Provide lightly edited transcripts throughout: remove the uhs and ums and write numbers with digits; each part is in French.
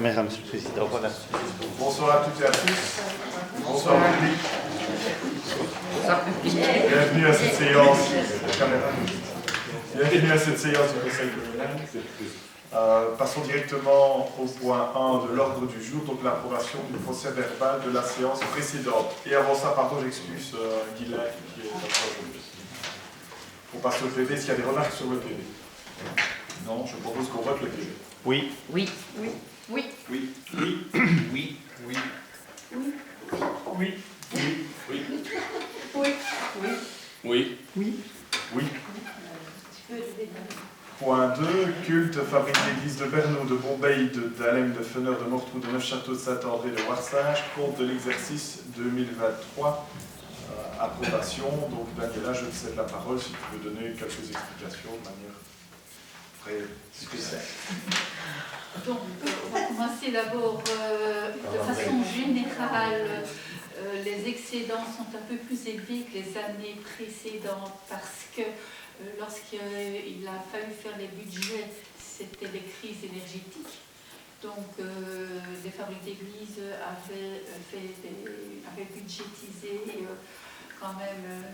Merci, Monsieur le Président. Voilà. Bonsoir à toutes et à tous. Bonsoir public. Bienvenue à cette séance. Bienvenue à cette séance du Conseil communal. Passons directement au point 1 de l'ordre du jour, donc l'approbation du procès verbal de la séance précédente. Et avant ça, pardon, j'excuse Guylaine qui est notre aujourd'hui. On passe au PV. Est-ce qu'il y a des remarques sur le PV? Non, je propose qu'on vote le PV. Oui. Oui. Oui. Oui. Oui. Oui. Oui. Oui. Oui. Oui. Oui. Oui. Oui. Oui. Oui. Point 2. Culte, fabrique d'église de Bernaud, de Bombay, de Dalem, de Feneur, de Mortrou, de Neufchâteau, de Saint-André, de Warsage, compte de l'exercice 2023. Approbation. Donc Daniela, je te cède la parole si tu veux donner quelques explications de manière très spéciale. Donc, on va commencer d'abord de façon générale. Les excédents sont un peu plus élevés que les années précédentes parce que lorsqu'il a fallu faire les budgets, c'était les crises énergétiques. Donc, les fabriques d'église avaient budgétisé quand même,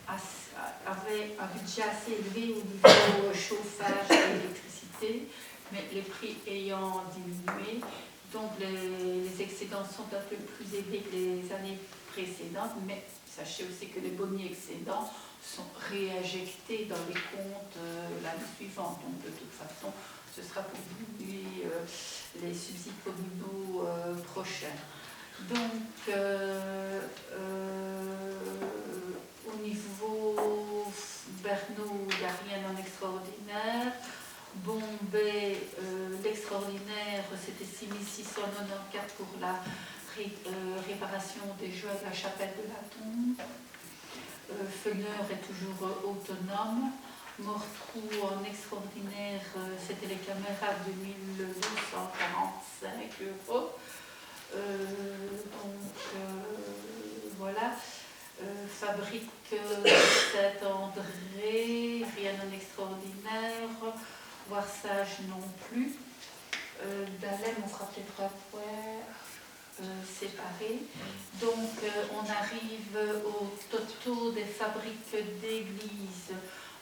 avaient un budget assez élevé au niveau chauffage et électricité, mais les prix ayant diminué, donc les excédents sont un peu plus élevés que les années précédentes, mais sachez aussi que les bonnets excédents sont réinjectés dans les comptes l'année suivante. Donc de toute façon, ce sera pour diminuer les subsides communaux prochains. Donc, au niveau Bernaud, il n'y a rien en extraordinaire. Bombay, l'extraordinaire, c'était 6 694 pour la réparation des joies de la chapelle de la tombe. Feneur est toujours autonome. Mortrou en extraordinaire, c'était les caméras de 1245 €. Voilà. Fabrique Saint-André, rien en extraordinaire. Warsage non plus. Dalem, on fera peut-être un point séparé. Donc, on arrive au totaux des fabriques d'église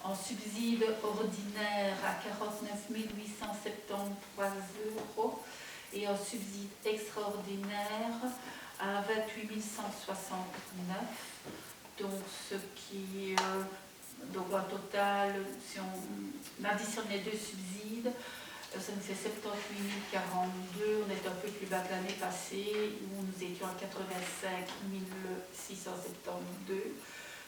en subside ordinaire à 49 873 € et en subside extraordinaire à 28 169. Donc, ce qui, donc en total, si on additionne les deux subsides, ça nous fait 78 042. On est un peu plus bas que l'année passée où nous étions à 85 672,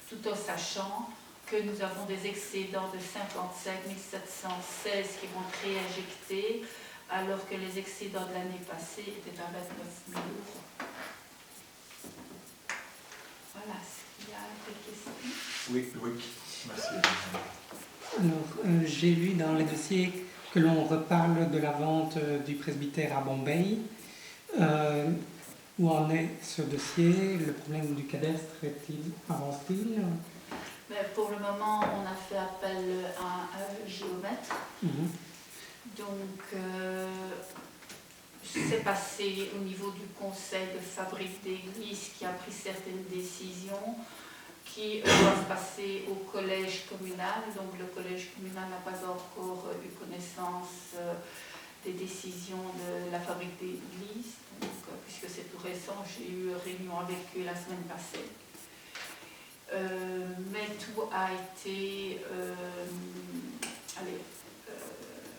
tout en sachant que nous avons des excédents de 55 716 qui vont être réinjectés, alors que les excédents de l'année passée étaient à 29 000 €. Voilà, est-ce qu'il y a des questions? Oui, oui, merci. Alors, j'ai lu dans les dossiers que l'on reparle de la vente du presbytère à Bombay. Où en est ce dossier? Le problème du cadastre avance-t-il? Pour le moment, on a fait appel à un géomètre. Donc, c'est passé au niveau du conseil de fabrique d'église qui a pris certaines décisions qui doivent passer au collège communal. Donc, le collège communal n'a pas encore eu connaissance des décisions de la fabrique d'église. Donc, puisque c'est tout récent, j'ai eu une réunion avec eux la semaine passée. Mais tout a été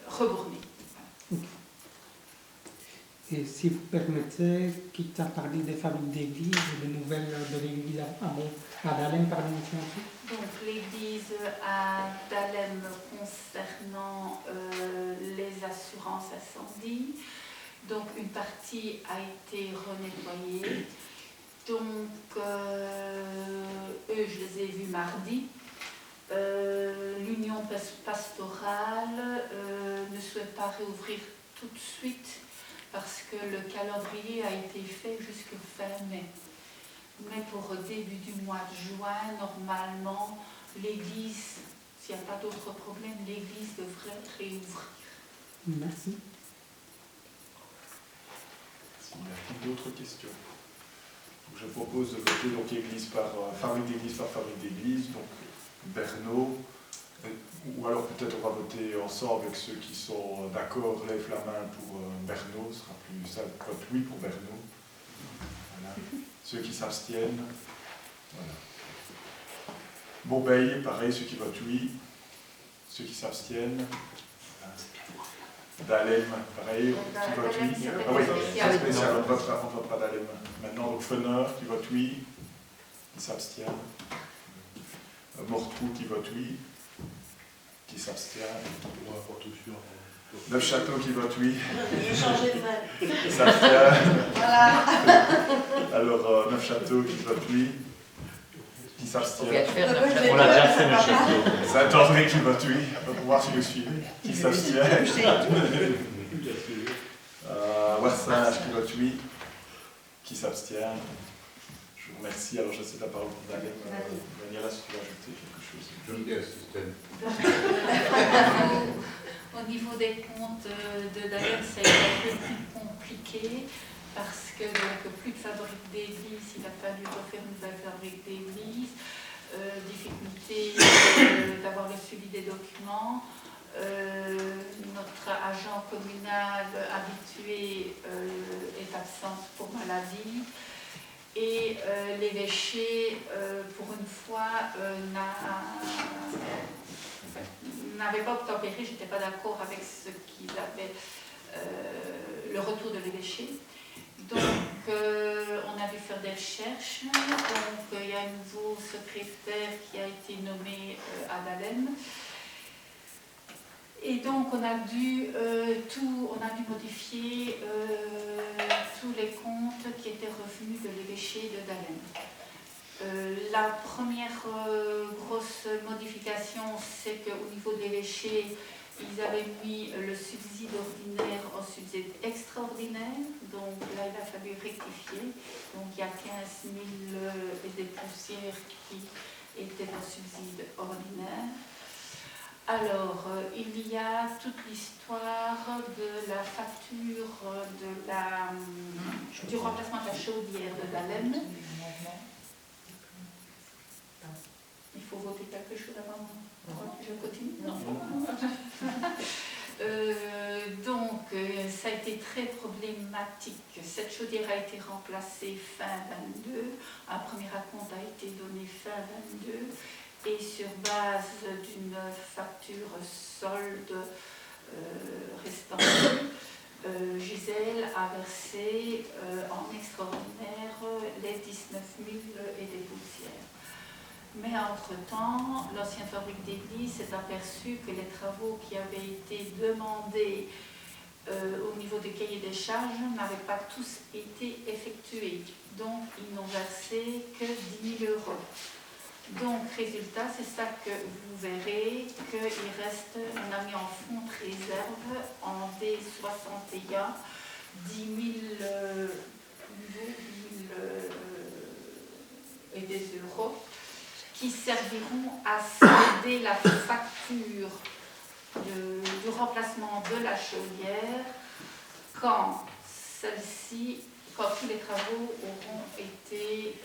reborné. Et si vous permettez, quitte à parler des fabriques d'église, des nouvelles de l'église à Dalem, par exemple. Donc l'église à Dalem concernant les assurances incendie. Donc une partie a été renettoyée. Donc eux, je les ai vus mardi. L'union pastorale ne souhaite pas réouvrir tout de suite parce que le calendrier a été fait jusqu'à fin mai. Mais pour début du mois de juin, normalement, l'église, s'il n'y a pas d'autres problèmes, l'église devrait réouvrir. Merci. Y a-t-il d'autres questions? Je propose de voter donc famille d'église par famille d'église, donc Bernaud, ou alors peut-être on va voter ensemble avec ceux qui sont d'accord, lève la main pour Bernaud, ce sera plus simple, vote oui pour Bernaud. Voilà. Ceux qui s'abstiennent, voilà. Bourbeil, pareil, ceux qui votent oui, ceux qui s'abstiennent. Voilà. Dalem, pareil, qui vote oui. Ah oui, c'est spécial, on votera Dalem. Maintenant, donc Fenner qui vote oui, qui s'abstient. Mortrou qui vote oui, qui s'abstient. Neufchâteau qui vote oui, Je vais changer de vote. qui s'abstient. Voilà. Alors, Neufchâteau qui vote oui, qui s'abstient. On l'a déjà fait, le château. Saint-André qui vote oui, on va voir si vous suivez, qui s'abstient. Wassage qui vote oui, qui s'abstient. Je vous remercie. Alors, je cède la parole pour Dalem. Daniela, si tu veux ajouter quelque chose. J'aime bien ce système. Au niveau des comptes de Dalem, c'est un peu plus compliqué parce que donc, plus de fabrique d'église, il a fallu refaire une nouvelle fabrique d'église, difficulté d'avoir le suivi des documents. Notre agent communal habitué est absent pour maladie et l'évêché, pour une fois, n'avait pas obtempéré. Je n'étais pas d'accord avec ce qu'il avait, le retour de l'évêché. Donc, on a dû faire des recherches. Donc, il y a un nouveau secrétaire qui a été nommé à Dalem. Et donc, on a dû modifier tous les comptes qui étaient revenus de l'évêché de Dalem. La première grosse modification, c'est qu'au niveau de l'évêché, ils avaient mis le subside ordinaire en subside extraordinaire. Donc là, il a fallu rectifier. Donc il y a 15 000 et des poussières qui étaient en subside ordinaire. Alors, il y a toute l'histoire de la facture du remplacement de la chaudière de Dalem. Il faut voter quelque chose avant. Je continue? Non. Donc, ça a été très problématique. Cette chaudière a été remplacée fin 22. Un premier acompte a été donné fin 22. Et sur base d'une facture solde restante, Gisèle a versé en extraordinaire les 19 000 et des poussières. Mais entre-temps, l'ancienne fabrique d'église s'est aperçue que les travaux qui avaient été demandés au niveau des cahiers des charges n'avaient pas tous été effectués. Donc, ils n'ont versé que 10 000 euros. Donc, résultat, c'est ça que vous verrez, qu'il reste, on a mis en fonds de réserve en D61 10 000 et des euros qui serviront à solder la facture du remplacement de la chaudière quand tous les travaux auront été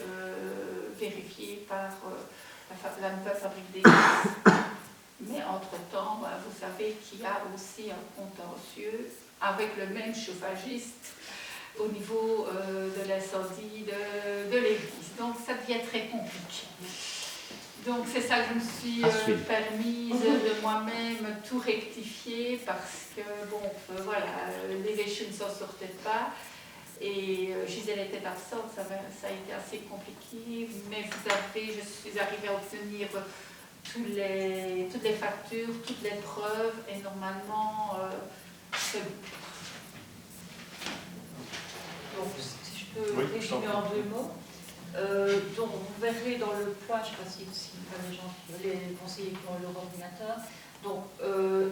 vérifiés par la nouvelle fabrique d'église. Mais entre-temps, vous savez qu'il y a aussi un contentieux avec le même chauffagiste au niveau de l'incendie de l'église. Donc ça devient très compliqué. Donc c'est ça que je me suis permise de moi-même tout rectifier parce que, voilà, l'évêché ne s'en sortait pas. Et Gisèle était absente, ça a été assez compliqué, mais je suis arrivée à obtenir toutes les factures, toutes les preuves, et normalement, c'est bon. Donc, si je peux résumer en 2 mots. Donc, vous verrez dans le point, je ne sais pas si les conseillers qui ont leur ordinateur. Donc,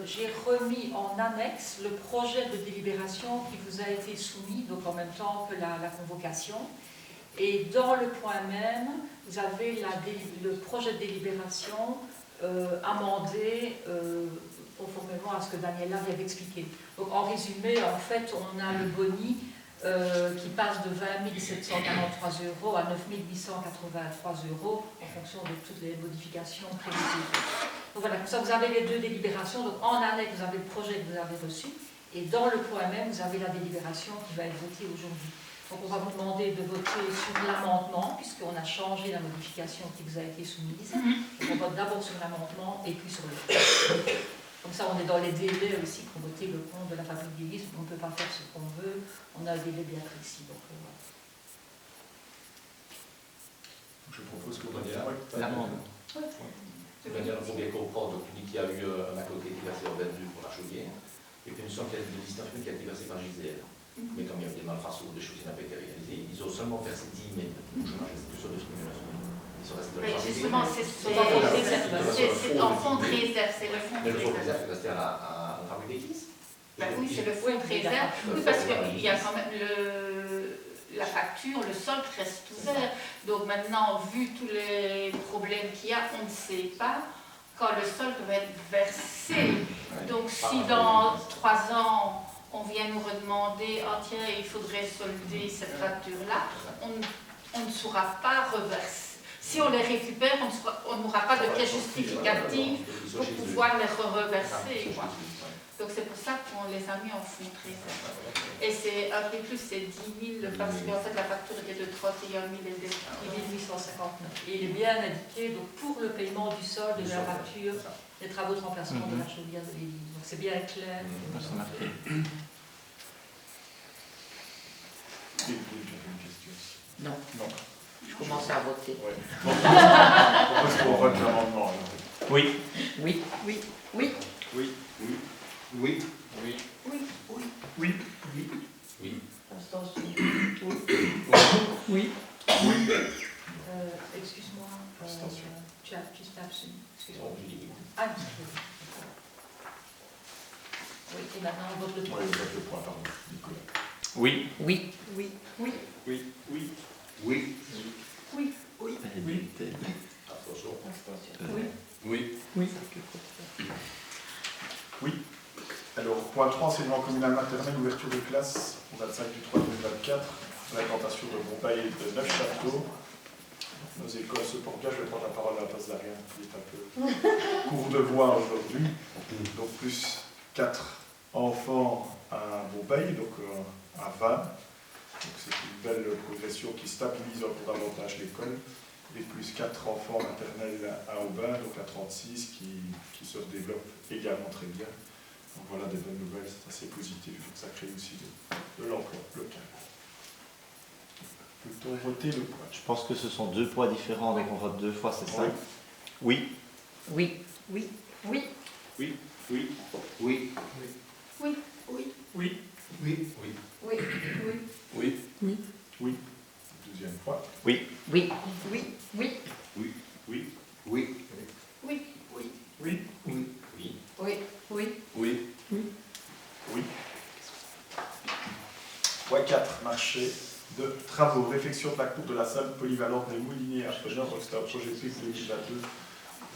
j'ai remis en annexe le projet de délibération qui vous a été soumis, donc en même temps que la convocation. Et dans le point même, vous avez le projet de délibération amendé conformément à ce que Daniela vient d'expliquer. Donc, en résumé, en fait, on a le boni qui passe de 20 743 € à 9 883 € en fonction de toutes les modifications prévues. Donc voilà, comme ça vous avez les deux délibérations. Donc en annexe, vous avez le projet que vous avez reçu, et dans le point même, vous avez la délibération qui va être votée aujourd'hui. Donc on va vous demander de voter sur l'amendement, puisqu'on a changé la modification qui vous a été soumise. Donc on vote d'abord sur l'amendement et puis sur le projet. Comme ça, on est dans les délais aussi pour voter le compte de la fabrique d'église. On ne peut pas faire ce qu'on veut. On a un délai bien précis. Donc, voilà. Je propose que L'amendement. C'est bien pour bien comprendre. Donc, tu dis qu'il y a eu un à côté qui est versé en 22 pour la chaudière, et puis une somme qui a été de 19 000 qui a été versée par Gisèle. Mais comme il y avait des malfaçons ou des choses qui n'avaient pas été réalisées, ils ont seulement versé 10 000. Je m'imagine que sur 2 000. Ils sont restés dans Oui, le justement, c'est en fond de réserve. en fond de réserve, c'est le fond Mais de le fonds de réserve. réserve est resté à la fabrique d'église. Ben oui, c'est le fonds de réserve. Oui, parce qu'il y a quand même la facture, le solde reste ouvert. Donc maintenant, vu tous les problèmes qu'il y a, on ne sait pas quand le solde va être versé. Donc si dans 3 ans, on vient nous redemander, oh tiens, il faudrait solder cette facture-là, on ne saura pas reverser. Si on les récupère, on n'aura pas de pièce justificative pour pouvoir les reverser. Donc c'est pour ça qu'on les a mis en fonds de réserve. Et c'est un peu plus, c'est 10 000, parce qu'en fait la facture était de 31 000 et des 859. Et il est bien indiqué donc, pour le paiement du solde et de la facture des travaux de remplacement de la chaudière de l'église. Donc c'est bien clair. Non. Non. Je commence à voter. Ouais. Je propose qu'on vote l'amendement. alors. Oui. Oui. Oui. Oui. Oui. Oui. Oui. Oui. Oui. Oui. Oui. Abstention. Oui. Excuse-moi. Abstention. Tu t'es abstenu. Excuse-moi. Bon, je dis oui. Ah, oui. Oui, et maintenant on vote le point. Ouais, on vote le point, pardon. Nicolas. Oui. Oui. Oui. Oui. Oui. Oui. Oui. Oui. Oui. Attention. Oui. Oui. Oui. Oui. Alors, point 3, enseignement communal maternel, ouverture de classe au 25 du 3 2024, l'implantation de Montpaille et de Neufchâteau. Nos écoles se portent bien, je vais prendre la parole à la place d'Ariane, qui est un peu court de voix aujourd'hui. Donc, plus 4 enfants à Montpaille, donc à Vannes. Donc, c'est une belle progression qui stabilise pour davantage l'école. Et plus 4 enfants maternels à Aubin, donc à 36, qui se développent également très bien. Donc voilà des bonnes nouvelles, c'est assez positif, donc ça crée aussi de l'emploi local. Peut-on voter le point? Je pense que ce sont 2 poids différents, donc on vote 2 fois, c'est ça? Oui. Oui. Oui. Oui. Oui. Oui. Oui. Oui. Oui. Oui. Oui. Oui. Oui. Oui. Oui. Oui. Deuxième fois. Oui. Oui. Oui. Oui. Oui. Oui. Oui. Oui. Oui. Oui. Oui. Oui. Oui. Oui. Point 4, marché de travaux, réfection de la cour de la salle polyvalente des Mouliniers à Fenor, c'est un projet PIC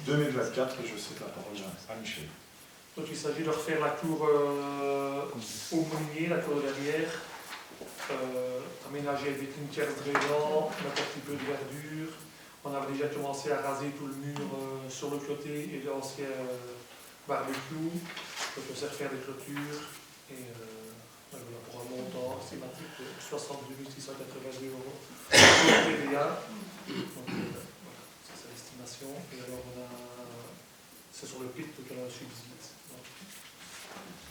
2022-2024, et je cède la parole à Michel. Donc il s'agit de refaire la cour au Moulinier, la cour de derrière, aménager avec une tierce drainant, mettre un petit peu de verdure. On avait déjà commencé à raser tout le mur sur le clôté et l'ancien barbecue. Donc on sait refaire des clôtures et voilà, pour un montant estimatif de 62 682 €. TVA. Donc voilà, ça c'est l'estimation. Et alors c'est sur le PIT donc on a un subside.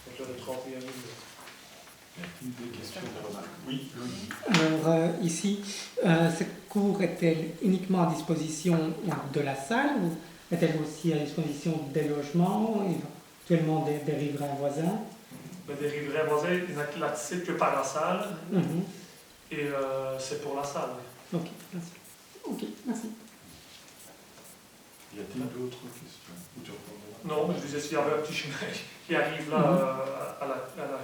Donc là de 31 000 €. Y a-t-il des questions, des remarques? Oui, Louis. Alors ici, cette cour est-elle uniquement à disposition de la salle ou est-elle aussi à disposition des logements, éventuellement des riverains voisins? Mais des riverains voisins, il n'y a que l'accès que par la salle et c'est pour la salle. Oui. Ok, merci. Ok, merci. Y a-t-il d'autres questions? Ou tu reprends? Non, mais je disais, s'il y avait un petit chemin qui arrive là à la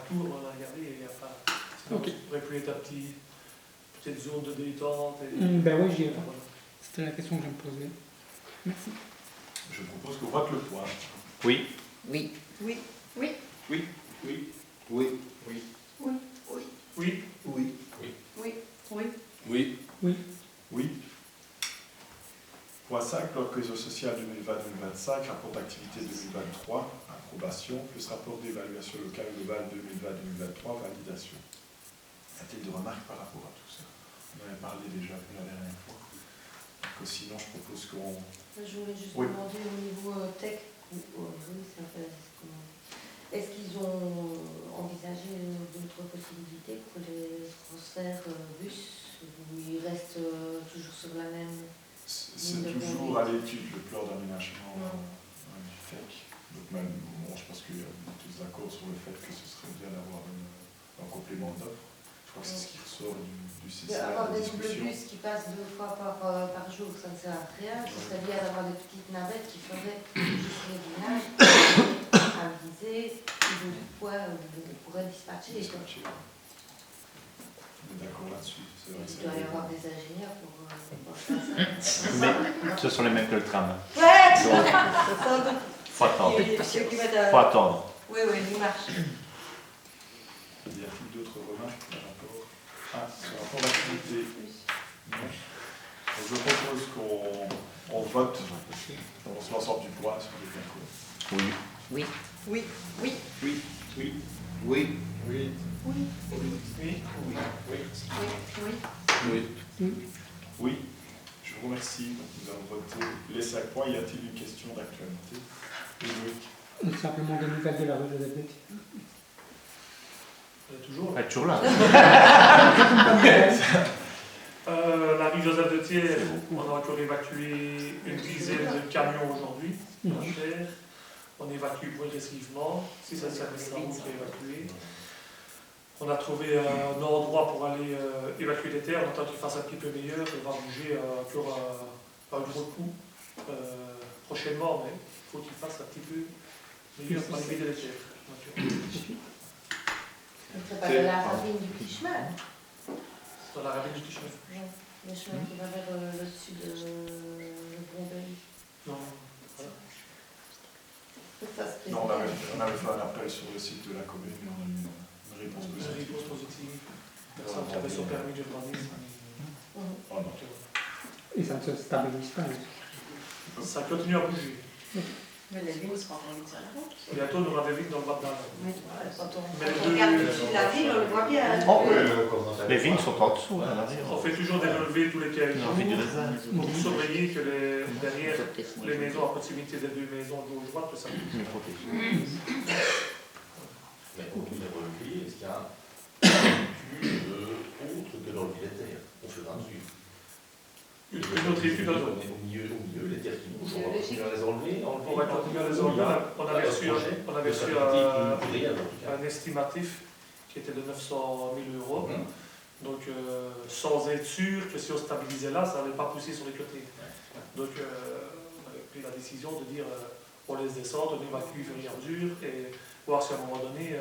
cour, on a regardé et il n'y a pas. Sinon, ça aurait pu être une petite zone de détente. Ben oui, j'y ai. Voilà. C'était la question que je me posais. Merci. Je propose qu'on vote le point. Oui. Oui. Oui. Oui. Oui. Oui. Oui. Oui. Oui. Oui. Oui. Oui. Oui. Oui. Point 5, plan de cohésion sociale 2020-2025, rapport d'activité 2023, approbation, plus rapport d'évaluation locale globale 2020-2023, validation. Y a-t-il de remarques par rapport à tout ça? On en avait parlé déjà la dernière fois. Donc, sinon, je propose qu'on... Je voulais juste Oui. demander au niveau tech, oui, c'est un peu comment... Est-ce qu'ils ont envisagé d'autres possibilités pour les transferts bus ou ils restent toujours sur la même? C'est toujours à l'étude le plan d'aménagement du FEC. Donc même, bon, je pense qu'il y a tous d'accord sur le fait que ce serait bien d'avoir un complément d'offre. Je crois que c'est ce qui ressort du CCA. Avoir des doubles bus qui passent 2 fois par jour, ça ne sert à rien. Ce serait bien d'avoir des petites navettes qui feraient juste les villages, aviser, ils pourraient dispatcher. On est d'accord là-dessus. C'est vrai que Il doit y avoir des ingénieurs pour faire ça. Mais ce sont les mêmes que le tram. Ouais, Donc, ça faut attendre. ceux qui mettent Faut attendre. Oui, il marche. Y a-t-il d'autres remarques par rapport à ce rapport d'activité? Non. Donc, je propose qu'on vote sur l'ensemble du point, si vous êtes d'accord. Oui. Oui. Oui. Oui. Oui. Oui. Oui. Oui. Oui. Oui. Oui. Oui. Je vous remercie. Donc, nous avons voté les 5 points. Y a-t-il une question d'actualité? Oui. Simplement des nouvelles de la rue Joseph Petit. Toujours. Elle est toujours là. La rue Joseph de Thiers, on a encore évacué une dizaine de camions aujourd'hui. On évacue progressivement. Si c'est le service travaux qui a évacué. On a trouvé un endroit pour aller évacuer les terres. On attend qu'il fasse un petit peu meilleur. On va bouger encore un gros coup prochainement, mais il faut qu'il fasse un petit peu meilleur pour éviter les terres. C'est pas de la ravine du petit chemin. Dans la ravine du petit chemin. Le chemin qui va vers le sud de Bronville. Non. Voilà. Non, on avait fait un appel sur le site de la commune, mais on a eu une réponse Une positive. réponse positive. Personne qui avait son permis d'urbanisme. Oh non. Et ça ne se stabilise pas. Ça continue à bouger. Mais les lignes seront en ligne sur la route. Bientôt, on aura des vignes dans le bas de la Oui, quand on Mais regarde au-dessus de la ville, on le voit bien. Oh, les vignes sont en dessous. À l'arrière. On fait toujours des relevés tous les 15 J'ai envie de jours raisin. pour surveiller que derrière les maisons à proximité des 2 maisons gauche-droite, que ça bouge. Je me protège. Mais pour tous les relevés, est-ce qu'il y a une étude autre que dans le militaire, au fur et à mesure? Une autre étude au milieu, les terres qui bougent, on va continuer à les enlever. On va continuer à les enlever. On avait reçu un estimatif qui était de 900 000 €. Donc, sans être sûr que si on stabilisait là, ça n'allait pas pousser sur les côtés. Donc, on avait pris la décision de dire on laisse descendre, on évacue au fur et à mesure et voir si à un moment donné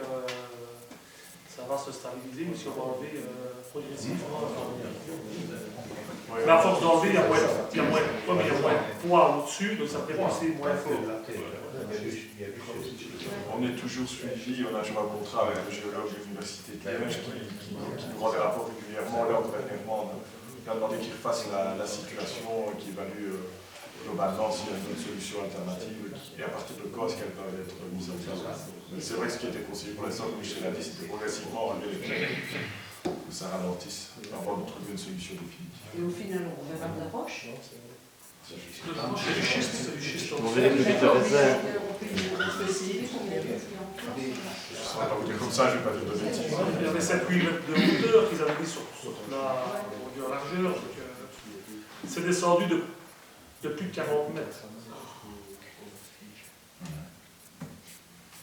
ça va se stabiliser ou si on va enlever progressivement. Mais à force d'enlever, il y a moins de poids au-dessus, donc ça peut pousser moins fort. On est toujours suivi, on a joué un contrat avec le géologue de l'Université de Liège qui nous rend des rapports régulièrement. Là, dernièrement, on a demandé qu'il refasse la situation, qu'il évalue globalement s'il y a une autre solution alternative et à partir de quand est-ce qu'elle peut être mise en place. Mais c'est vrai que ce qui était conseillé pour l'instant, comme Michel a dit, c'était progressivement enlever les terres, que ça ralentisse avant de trouver une solution définitive. Et au final, on verra de la roche. C'est du schiste, c'est du schiste. Vous verrez plus vite de raisin. Je ne saurais pas vous dire comme ça, je ne vais pas dire de bêtises. Il y avait 7-8 mètres de hauteur qu'ils avaient mis sur la largeur. Donc, c'est descendu de plus de 40 mètres.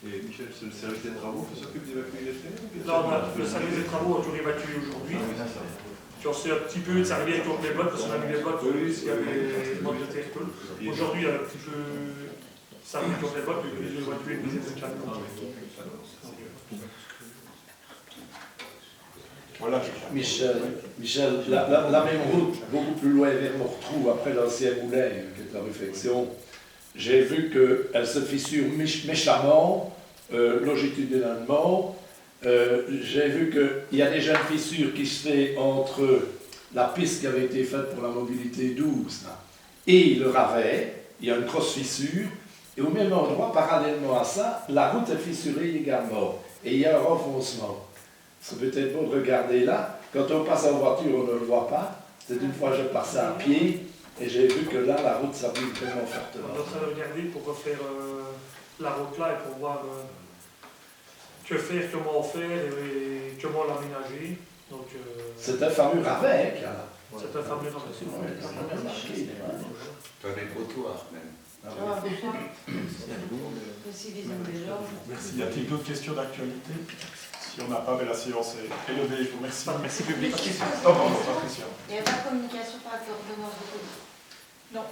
Et Michel, c'est le service des travaux qui s'occupe d'évacuer les terres? Là, le service des travaux a toujours évacué aujourd'hui. Puis on sait un petit peu, ça revient contre les blocs, parce qu'on a mis les blocs il y avait des modes de terre. Aujourd'hui, il y a un petit peu, ça revient contre les blocs, puis ils ont évacué une dizaine de camions. Voilà, Michel, la même route, beaucoup plus loin vers Mortrou, après l'ancien moulin, qui est la réflexion, j'ai vu qu'elle se fissure méchamment, longitudinalement, J'ai vu qu'il y a déjà une fissure qui se fait entre la piste qui avait été faite pour la mobilité 12 là, et le Ravet. Il y a une grosse fissure. Et au même endroit, parallèlement à ça, la route est fissurée également. Et il y a un renfoncement. C'est peut-être beau de regarder là. Quand on passe en voiture, on ne le voit pas. C'est une fois que je passais à pied et j'ai vu que là, la route s'abîme vraiment On fortement. est en train de regarder pour refaire la route là et pour voir que faire, comment faire et comment l'aménager. Donc, C'est un fameux Ravet qu'il y a là. c'est un fameux ravet. Dans les trottoirs même. Merci. Y a-t-il d'autres questions d'actualité? Si on n'a pas, la séance est levée. Je vous remercie. Merci public. Oh, pardon, Patricia. Il n'y a pas de communication par rapport aux ordonnances de police. Non,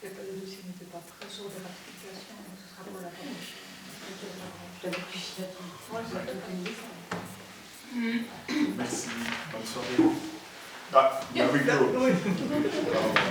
le dossier n'était pas prêt sur des ratifications, donc ce sera pour la prochaine. Je t'avais plus si Moi, je vais tout Merci. Bonne soirée. Ah, oui, clos.